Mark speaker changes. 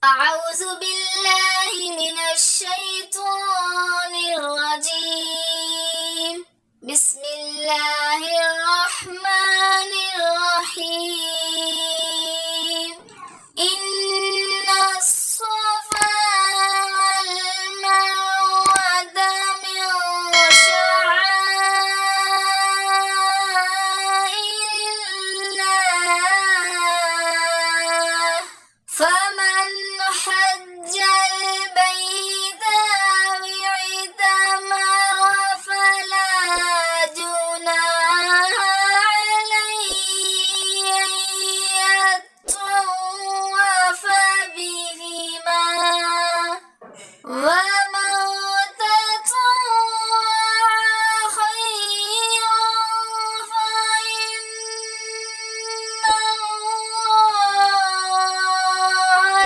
Speaker 1: أعوذ بالله من الشيطان الرجيم. بسم الله الرحمن الرحيم. إن الصفا والمروة من شعائر الله، فمن حج البيت أو اعتمر فلا جناح عليه أن يطوف بهما، ومن تطوع خيرا فإن الله